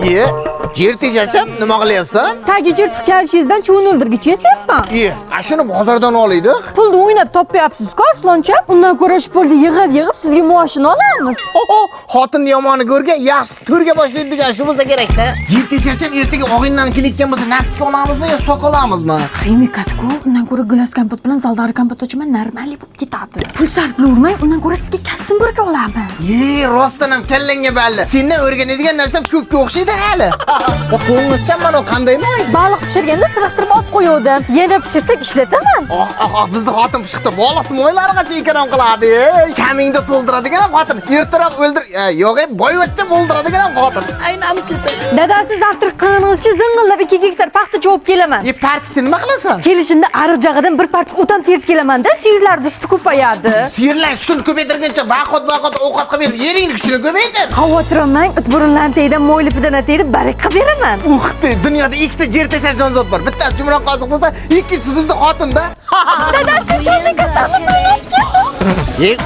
Yer tejarcham, nima qilyapsan? Tagi jirtiq kelishingizdan chuvin o'ldirgichi yasayapman. Shuni bozordan olaydik. Pulni o'ynab topyapsiz-ku, Arsloncha. Undan ko'ra shu pulni yig'ib sizga maoshini olamiz. Xotinni yomoni ko'rgan, yaxshi to'rga boshlaydi degan shu bo'lsa kerak-da. Yer tejarcham ertaga og'indan kelayotgan bo'lsa, naftga olamizmi yo sok olamizmi? Qiymat-ku, undan ko'ra gilas kompot bilan zaldari kompot ochaman, normalniy bo'lib ketadi. Pul sarflayvermang, undan ko'ra sizga kostyum burch olamiz. Rostdan ham kallangga balli. Sendan o'rganadigan narsam ko'pga o'xshaydi hali. Qo'ng'ishsan mana qandaymi? Baliq pishirganda sirqtirib olib qo'yuvdim. Yana pishirsak ishlataman. Bizni xotin pishiqda baliq mo'ylarigacha ekan qiladi. Kamingda to'ldiradigan ham xotin. Ertaroq o'ldir. Yo'q, boyvachcha o'ldiradigan ham xotin. Aylanib ketdi. Dadasi zavtri qilganingizcha zing'illab 2 gektar paxta chopib kelaman. Partikni nima qilasan? Kelishimda ariq jag'idan bir partik o'tam terib kelaman-da, suyirlarni suti ko'payadi. Suyirlar sutini ko'paytirguncha vaqt ovqat qilib yeringni kuchini ko'paytir. Xavotirimang, itburunlarni teydan mo'ylipidan terib barik qilib beraman. Dunyoda ikkita yer teshar jonzot bor. Bittasi jumroq qoziq bo'lsa, ikkinchisi bizni xotinda. Dadasi chornakasini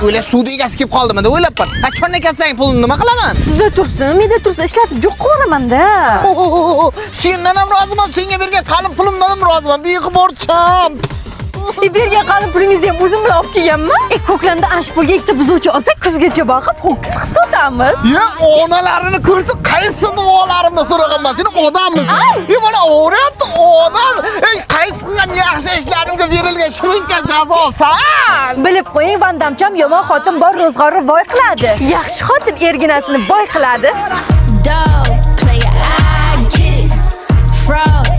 O'la suvda egasi kelib qoldimi deb o'ylab qol. Chornakasang pulni nima qilaman? Sizda tursin, menda tursa ishlatib jo'q qilaman-da. Sendan ham roziman, senga bergan qalin pulimdan ham roziman. Beg'uborcham. Bergan qalin pulingizni ham o'zim bilan olib kelganman. Ko'klamda ash pulga ikkita buzuvchi olsak, kuzgacha boqib, ho'kiz qilib sotamiz. Onalarini ko'rsa, qaysi duolarimni so'raganman. Sen odammisan? Mana o'rayapti odam. Qaysi qilgan yaxshi ishlarimga berilgan shuncha jazosan? Bilib qo'ying, Vandamcham yomon xotin bor ro'zg'orni boy qiladi. Yaxshi xotin erginasini boy qiladi. Dog, player, I get it. Fraud,